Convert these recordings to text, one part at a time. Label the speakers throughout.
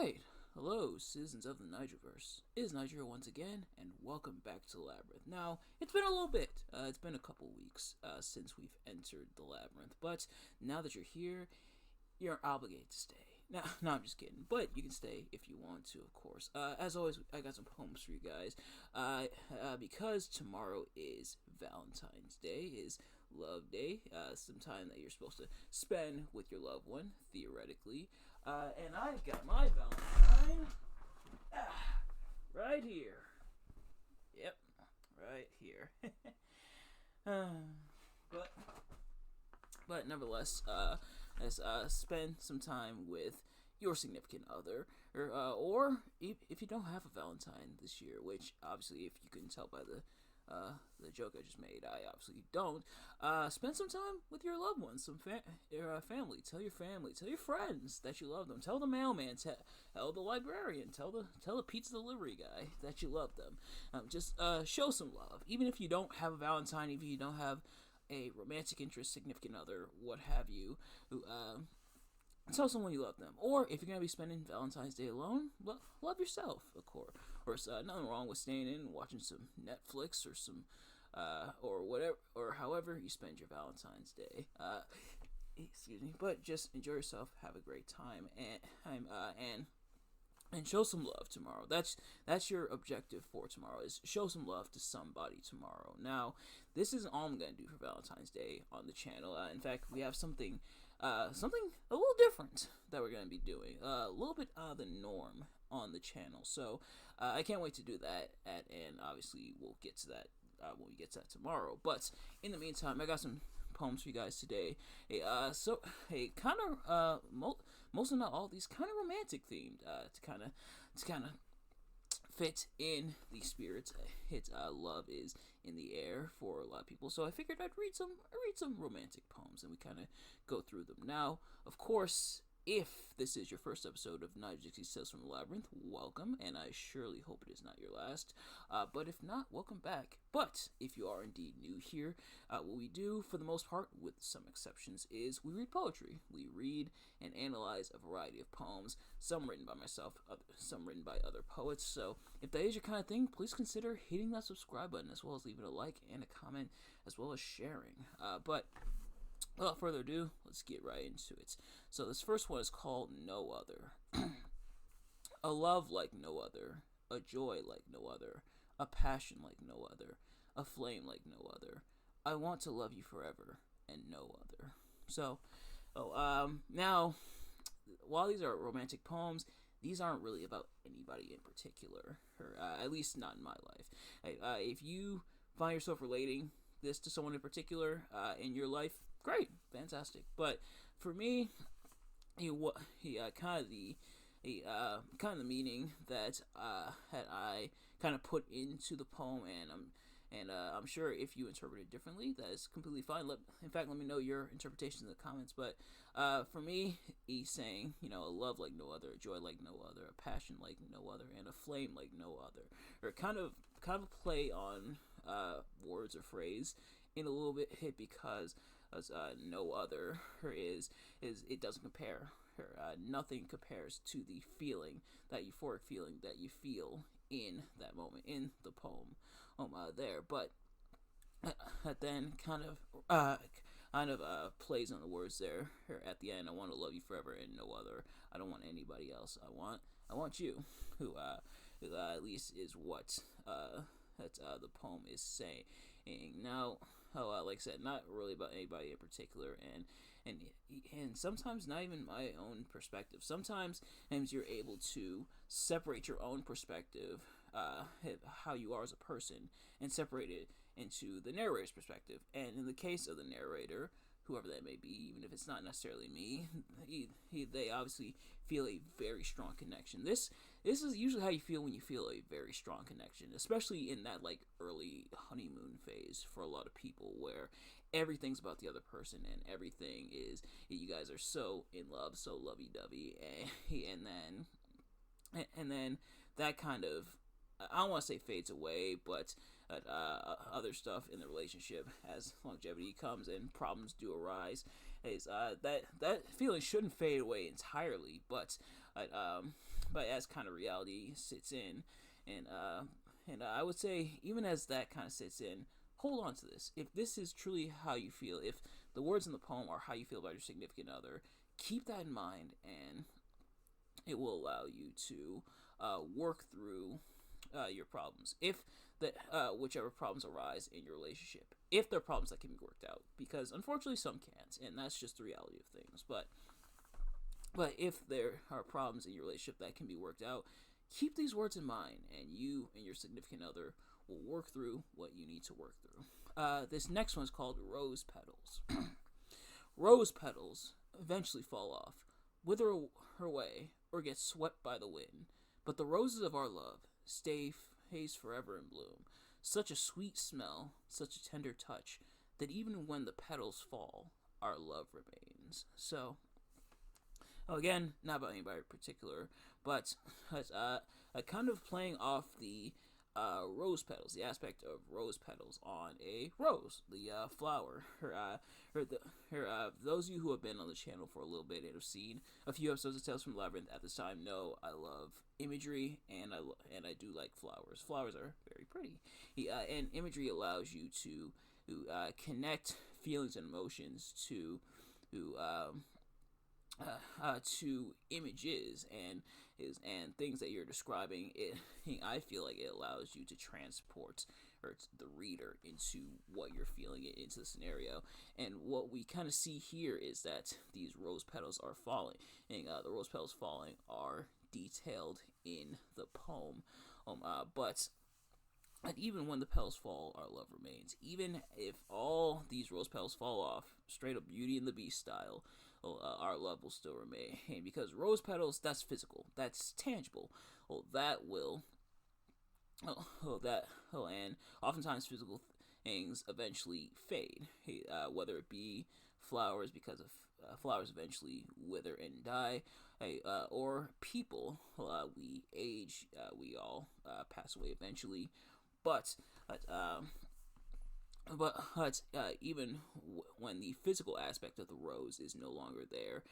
Speaker 1: Alright, hello, citizens of the Nigelverse. It is Nigel once again, and welcome back to Labyrinth. Now, it's been a little bit, it's been a couple weeks since we've entered the Labyrinth, but now that you're here, you're obligated to stay. No, I'm just kidding, but you can stay if you want to, of course. As always, I got some poems for you guys, because tomorrow is Valentine's Day, is Love Day, some time that you're supposed to spend with your loved one, theoretically. And I've got my Valentine right here. Yep, right here. but but nevertheless, let's spend some time with your significant other, or if you don't have a Valentine this year, which obviously, if you couldn't tell by the joke I just made, I obviously don't. Spend some time with your loved ones, your family. Tell your family, tell your friends that you love them. Tell the mailman, tell the librarian, tell the pizza delivery guy that you love them. Just show some love, even if you don't have a Valentine, if you don't have a romantic interest, significant other, what have you. Who tell someone you love them. Or if you're gonna be spending Valentine's Day alone, love yourself, of course. Or nothing wrong with staying in and watching some Netflix or some or whatever, or however you spend your Valentine's Day. Excuse me, but just enjoy yourself, have a great time, and show some love tomorrow. That's your objective for tomorrow, is show some love to somebody tomorrow. Now, this is all I'm gonna do for Valentine's Day on the channel. In fact, we have something a little different that we're gonna be doing, a little bit out of the norm on the channel. So I can't wait to do that, and obviously we'll get to that when we get to that tomorrow. But in the meantime, I got some poems for you guys today. So kind of most of not all these kind of romantic themed, to kind of fit in the spirits. Love is in the air for a lot of people, so I figured I'd read some romantic poems, and we kind of go through them. Now, of course, if this is your first episode of Dixie's Tales from the Labyrinth, welcome, and I surely hope it is not your last. But if not, welcome back. But if you are indeed new here, what we do, for the most part, with some exceptions, is we read poetry. We read and analyze a variety of poems, some written by myself, some written by other poets. So if that is your kind of thing, please consider hitting that subscribe button, as well as leaving a like and a comment, as well as sharing. But without further ado, let's get right into it. So this first one is called No Other. A love like no other, a joy like no other, a passion like no other, a flame like no other. I want to love you forever and no other. So, now, while these are romantic poems, these aren't really about anybody in particular, or at least not in my life. If you find yourself relating this to someone in particular in your life, great, fantastic. But for me, kind of the meaning that I kind of put into the poem, and I'm sure if you interpret it differently, that is completely fine. In fact, let me know your interpretation in the comments. But for me, he's saying, a love like no other, a joy like no other, a passion like no other, and a flame like no other, or kind of play on words or phrase in a little bit hit, because no other is it doesn't compare. Nothing compares to the feeling, that euphoric feeling that you feel in that moment in the poem there. But then kind of plays on the words there at the end. I want to love you forever and no other. I don't want anybody else. I want you, who at least is what that the poem is saying. Now, like I said, not really about anybody in particular, and sometimes not even my own perspective. Sometimes you're able to separate your own perspective, how you are as a person, and separate it into the narrator's perspective. And in the case of the narrator, whoever that may be, even if it's not necessarily me, they obviously feel a very strong connection. This is usually how you feel when you feel a very strong connection, especially in that early honeymoon phase for a lot of people, where everything's about the other person, and everything is, you guys are so in love, so lovey-dovey, and then that kind of, I don't want to say fades away, but other stuff in the relationship, as longevity comes and problems do arise, is that feeling shouldn't fade away entirely, but but as kind of reality sits in, and I would say even as that kind of sits in, hold on to this. If this is truly how you feel, if the words in the poem are how you feel about your significant other, keep that in mind, and it will allow you to work through your problems. If that whichever problems arise in your relationship, if they're problems that can be worked out, because unfortunately some can't, and that's just the reality of things. But if there are problems in your relationship that can be worked out, keep these words in mind, and you and your significant other will work through what you need to work through. This next one is called Rose Petals. Rose petals eventually fall off, wither away, or get swept by the wind, but the roses of our love stays forever in bloom. Such a sweet smell, such a tender touch, that even when the petals fall, our love remains. So, again, not about anybody in particular, but kind of playing off the rose petals, the aspect of rose petals on a rose, the flower. Those of you who have been on the channel for a little bit and have seen a few episodes of Tales from Labyrinth at this time know I love imagery, and I do like flowers. Flowers are very pretty, and imagery allows you to connect feelings and emotions to images and things that you're describing. I feel like it allows you to transport the reader into what you're feeling, into the scenario. And what we kind of see here is that these rose petals are falling, and the rose petals falling are detailed in the poem. But even when the petals fall, our love remains. Even if all these rose petals fall off, straight up Beauty and the Beast style, our love will still remain. And because rose petals, that's physical, that's tangible. And oftentimes physical things eventually fade. Whether it be flowers, because of flowers eventually wither and die, or people, we age, we all pass away eventually. But even when the physical aspect of the rose is no longer there,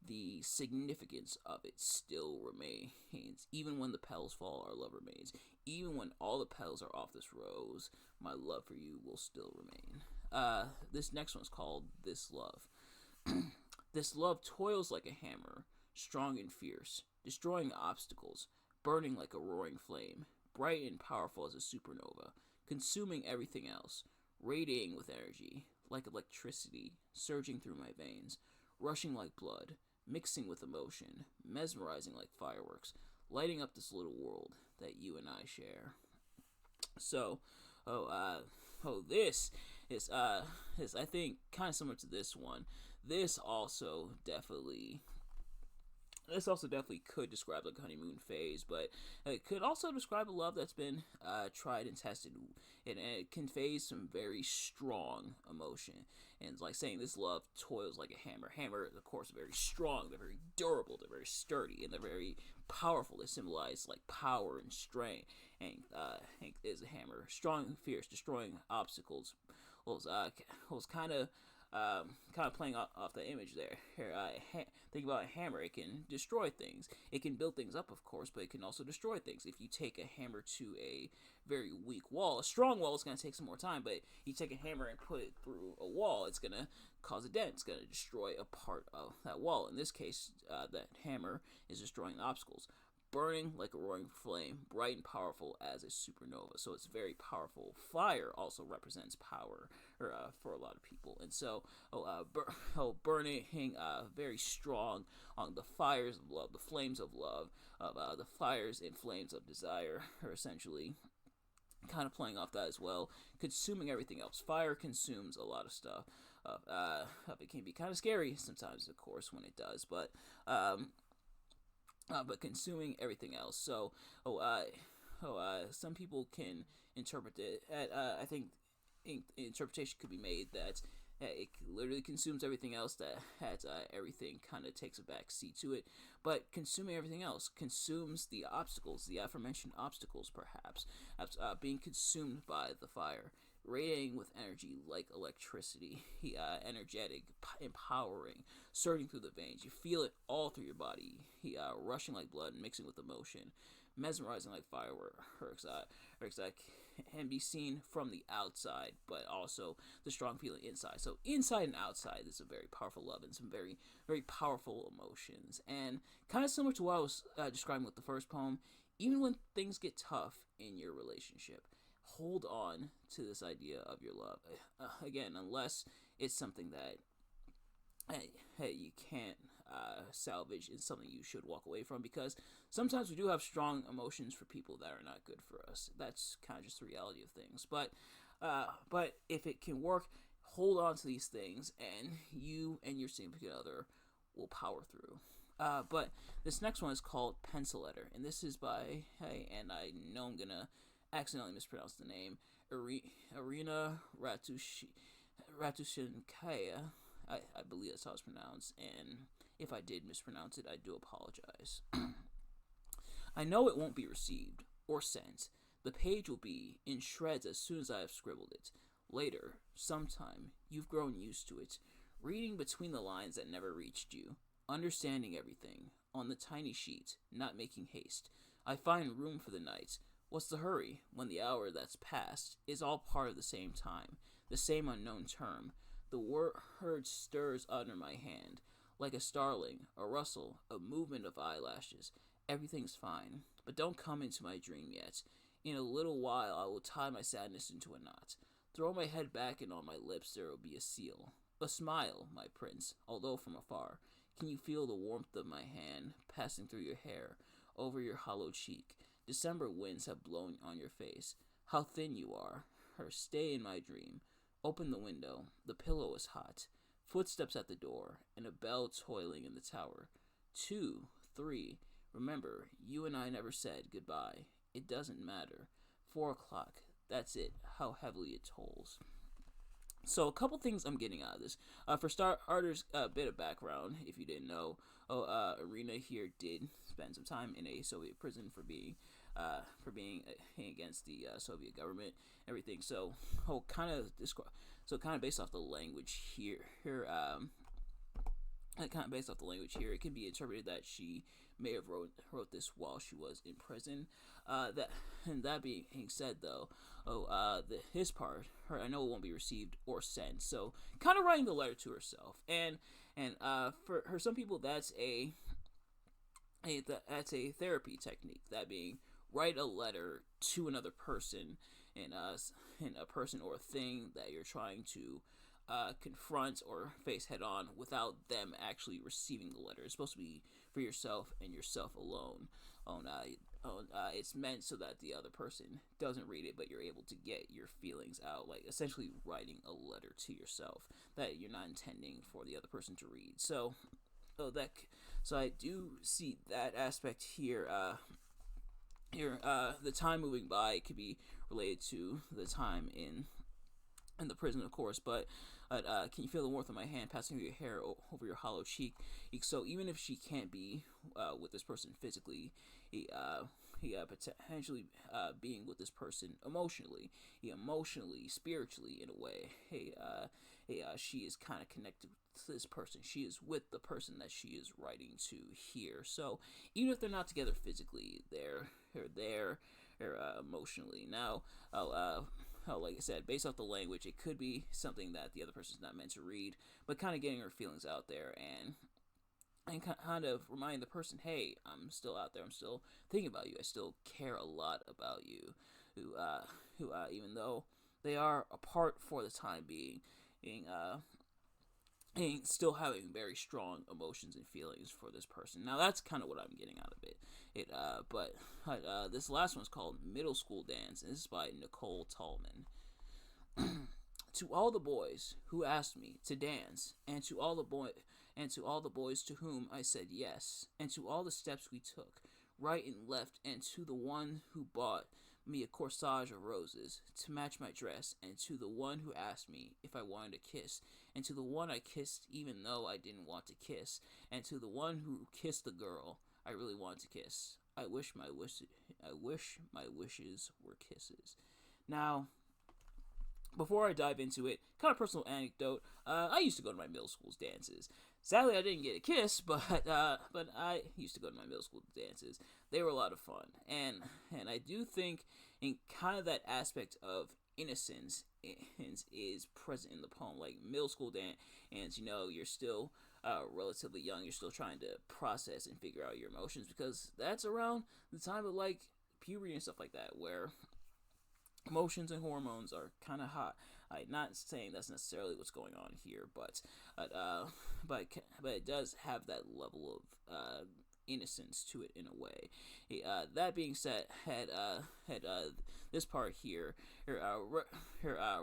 Speaker 1: the significance of it still remains. Even when the petals fall, our love remains. Even when all the petals are off this rose, my love for you will still remain. This next one's called This Love. This love toils like a hammer, strong and fierce, destroying obstacles, burning like a roaring flame, bright and powerful as a supernova, consuming everything else, radiating with energy, like electricity, surging through my veins, rushing like blood, mixing with emotion, mesmerizing like fireworks, lighting up this little world that you and I share. So, this is I think kind of similar to this one. This also definitely could describe like a honeymoon phase, but it could also describe a love that's been tried and tested, and it conveys some very strong emotion. And it's like saying this love toils like a hammer. Hammer, of course, are very strong, they're very durable, they're very sturdy, and they're very powerful. They symbolize like power and strength. And Hank is a hammer, strong and fierce, destroying obstacles. Was kind of playing off the image there. Think about a hammer. It can destroy things. It can build things up, of course, but it can also destroy things. If you take a hammer to a very weak wall, a strong wall is going to take some more time, but you take a hammer and put it through a wall, it's going to cause a dent. It's going to destroy a part of that wall. In this case, that hammer is destroying the obstacles. Burning like a roaring flame, bright and powerful as a supernova. So it's very powerful. Fire also represents power for a lot of people. And so, burning, very strong on the fires of love, the flames of love, the fires and flames of desire are essentially kind of playing off that as well, consuming everything else. Fire consumes a lot of stuff. It can be kind of scary sometimes, of course, when it does, but consuming everything else. So, some people can interpret it. I think interpretation could be made that it literally consumes everything else. That everything kind of takes a back seat to it. But consuming everything else consumes the obstacles, the aforementioned obstacles, perhaps being consumed by the fire. radiating with energy like electricity. Energetic, empowering, surging through the veins. You feel it all through your body. Rushing like blood, mixing with emotion, mesmerizing like fireworks. That can be seen from the outside, but also the strong feeling inside. So inside and outside, this is a very powerful love and some very, very powerful emotions. And kind of similar to what I was describing with the first poem, even when things get tough in your relationship, hold on to this idea of your love. Again, unless it's something that hey, you can't salvage, it's something you should walk away from, because sometimes we do have strong emotions for people that are not good for us. That's kind of just the reality of things. But if it can work, hold on to these things, and you and your significant other will power through. But this next one is called Pencil Letter, and this is by, and I know I'm gonna accidentally mispronounce the name, Irina Ratushinkaya. I believe that's how it's pronounced, and if I did mispronounce it, I do apologize. I know it won't be received or sent. The page will be in shreds as soon as I have scribbled it. Later, sometime, you've grown used to it, reading between the lines that never reached you, understanding everything, on the tiny sheet, not making haste. I find room for the night. What's the hurry, when the hour that's passed is all part of the same time, the same unknown term? The word stirs under my hand, like a starling, a rustle, a movement of eyelashes. Everything's fine, but don't come into my dream yet. In a little while I will tie my sadness into a knot. Throw my head back, and on my lips there will be a seal. A smile, my prince, although from afar. Can you feel the warmth of my hand passing through your hair, over your hollow cheek? December winds have blown on your face. How thin you are. Stay in my dream. Open the window. The pillow is hot. Footsteps at the door, and a bell tolling in the tower. 2, 3. Remember, you and I never said goodbye. It doesn't matter. 4 o'clock. That's it. How heavily it tolls. So a couple things I'm getting out of this. For starters, a bit of background, if you didn't know. Irina here did spend some time in a Soviet prison for being against the Soviet government, everything. So, kind of based off the language here, it can be interpreted that she may have wrote this while she was in prison. That being said, though, his part, I know it won't be received or sent. So, kind of writing the letter to herself, and for some people, that's a therapy technique. That being, write a letter to another person, in a person or a thing that you're trying to confront or face head on, without them actually receiving the letter. It's supposed to be for yourself and yourself alone. It's meant so that the other person doesn't read it, but you're able to get your feelings out, like essentially writing a letter to yourself that you're not intending for the other person to read. So I do see that aspect here. The time moving by could be related to the time in the prison, of course, but can you feel the warmth of my hand passing through your hair over your hollow cheek? So even if she can't be with this person physically, potentially being with this person emotionally, spiritually, in a way. She is kind of connected to this person. She is with the person that she is writing to here. So even if they're not together physically, they're there emotionally. Now, like I said, based off the language, it could be something that the other person's not meant to read, but kind of getting her feelings out there, and kind of reminding the person, hey, I'm still out there, I'm still thinking about you, I still care a lot about you, who even though they are apart for the time being, still having very strong emotions and feelings for this person. Now that's kind of what I'm getting out of it. But this last one's called Middle School Dance, and this is by Nicole Tallman. To all the boys who asked me to dance, and to all the boys to whom I said yes, and to all the steps we took, right and left, and to the one who bought me a corsage of roses to match my dress, and to the one who asked me if I wanted to kiss, and to the one I kissed even though I didn't want to kiss, and to the one who kissed the girl I really wanted to kiss. I wish my wishes were kisses. Now, Before I dive into it, kind of personal anecdote. I used to go to my middle school's dances. Sadly, I didn't get a kiss, but I used to go to my middle school dances. They were a lot of fun, and I do think in kind of that aspect of innocence is present in the poem. Like middle school dance, you're still relatively young. You're still trying to process and figure out your emotions because that's around the time of like puberty and stuff like that, where emotions and hormones are kind of hot. I'm not saying that's necessarily what's going on here, but it does have that level of innocence to it in a way. That being said, had this part here,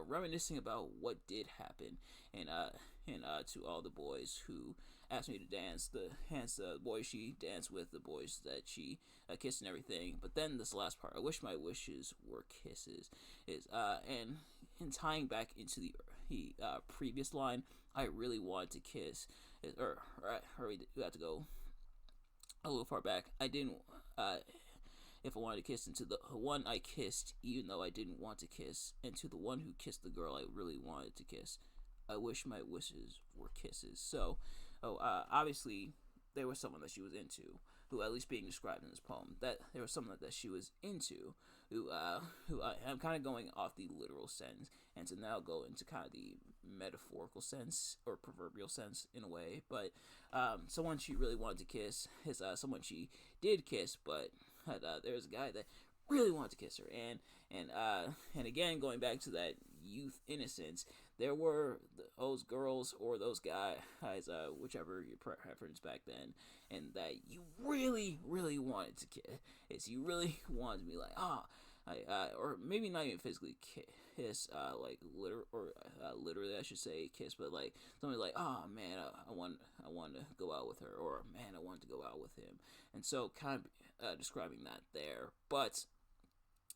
Speaker 1: reminiscing about what did happen, and to all the boys who asked me to dance, the boys she danced with, the boys that she kissed and everything. But then this last part, I wish my wishes were kisses, and tying back into the previous line, I really wanted to kiss, or we have to go a little far back. I didn't. If I wanted to kiss, into the one I kissed, even though I didn't want to kiss, and to the one who kissed the girl I really wanted to kiss, I wish my wishes were kisses. So, obviously, there was someone that she was into, who, at least being described in this poem, that there was someone that she was into, who I'm kind of going off the literal sense, and to now go into kind of the metaphorical sense, or proverbial sense, in a way, but, someone she really wanted to kiss is, someone she did kiss, but, there was a guy that really wanted to kiss her, and again, going back to that youth innocence, there were those girls or those guys, whichever your preference back then, and that you really, really wanted to kiss. You really wanted to be like, or maybe not even physically kiss, like literally, I should say kiss, but like somebody like, oh man, I want to go out with her, or man, I want to go out with him, and so kind of describing that there, but.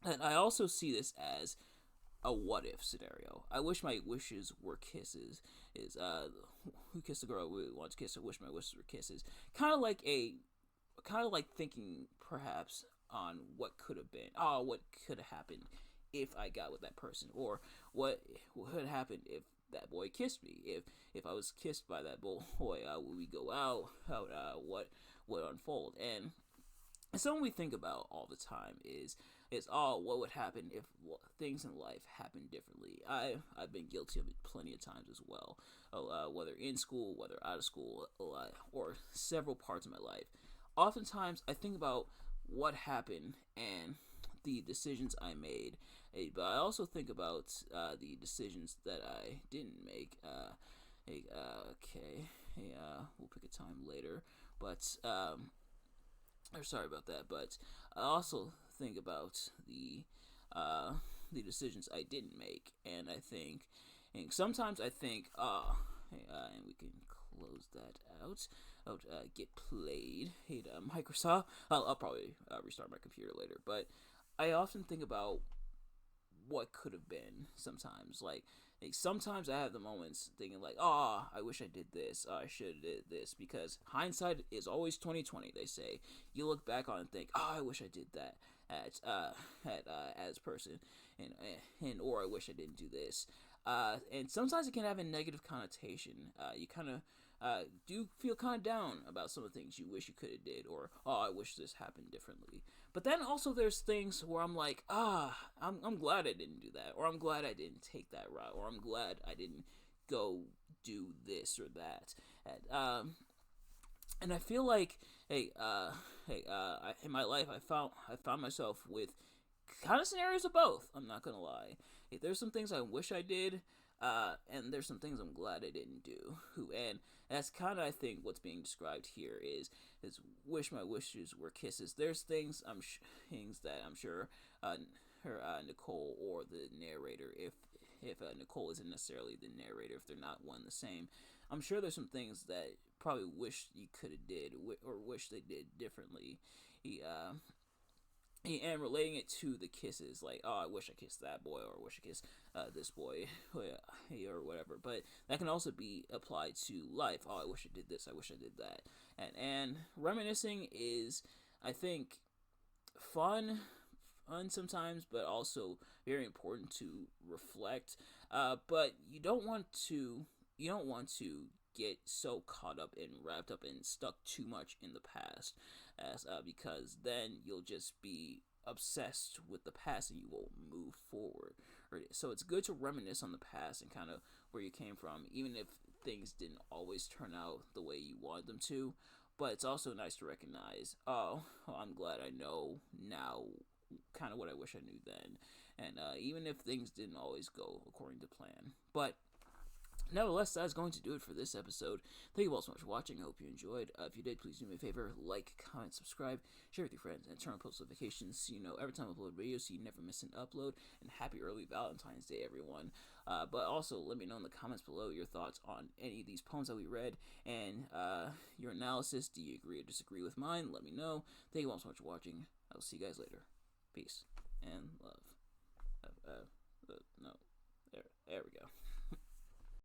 Speaker 1: And I also see this as a what if scenario. I wish my wishes were kisses. Who kissed the girl I really want to kiss? I wish my wishes were kisses. Kind of like thinking perhaps on what could have been. Oh, what could have happened if I got with that person, or what would happen if that boy kissed me. If I was kissed by that boy, would we go out? What would unfold? And something we think about all the time is what would happen if things in life happened differently. I've been guilty of it plenty of times as well, whether in school, whether out of school, or several parts of my life. Oftentimes, I think about what happened and the decisions I made, but I also think about the decisions that I didn't make. We'll pick a time later, but or sorry about that, but I also think about the decisions I didn't make, and sometimes I think, and we can close that out. Get played. Hey, Microsoft. I'll probably restart my computer later, but I often think about what could have been. Sometimes, like sometimes I have the moments thinking like, I wish I did this. I should have did this, because hindsight is always 20/20. They say you look back on it and think, I wish I did that as a person, and or I wish I didn't do this. And sometimes it can have a negative connotation. You kind of do feel kind of down about some of the things you wish you could have did, or I wish this happened differently. But then also there's things where I'm like, I'm glad I didn't do that, or I'm glad I didn't take that route, or I'm glad I didn't go do this or that. And I feel like, in my life, I found myself with kind of scenarios of both. I'm not gonna lie. There's some things I wish I did, and there's some things I'm glad I didn't do. And that's kind of, I think, what's being described here is wish my wishes were kisses. There's things that I'm sure Nicole or the narrator, if Nicole isn't necessarily the narrator, if they're not one and the same, I'm sure there's some things that probably wish you could have did, or wish they did differently. And relating it to the kisses, like, I wish I kissed that boy, or I wish I kissed this boy, or whatever. But that can also be applied to life. I wish I did this, I wish I did that. And reminiscing is, I think, fun. fun sometimes, but also very important to reflect. But you don't want to get so caught up and wrapped up and stuck too much in the past, as because then you'll just be obsessed with the past and you won't move forward. So it's good to reminisce on the past and kind of where you came from, even if things didn't always turn out the way you wanted them to. But it's also nice to recognize, oh, well, I'm glad I know now kind of what I wish I knew then. And even if things didn't always go according to plan. But nevertheless, that's going to do it for this episode. Thank you all so much for watching. I hope you enjoyed. If you did, please do me a favor. Like, comment, subscribe, share with your friends, and turn on post notifications so you know every time I upload videos so you never miss an upload. And happy early Valentine's Day, everyone. But also, let me know in the comments below your thoughts on any of these poems that we read and your analysis. Do you agree or disagree with mine? Let me know. Thank you all so much for watching. I'll see you guys later. Peace and love. No. There we go.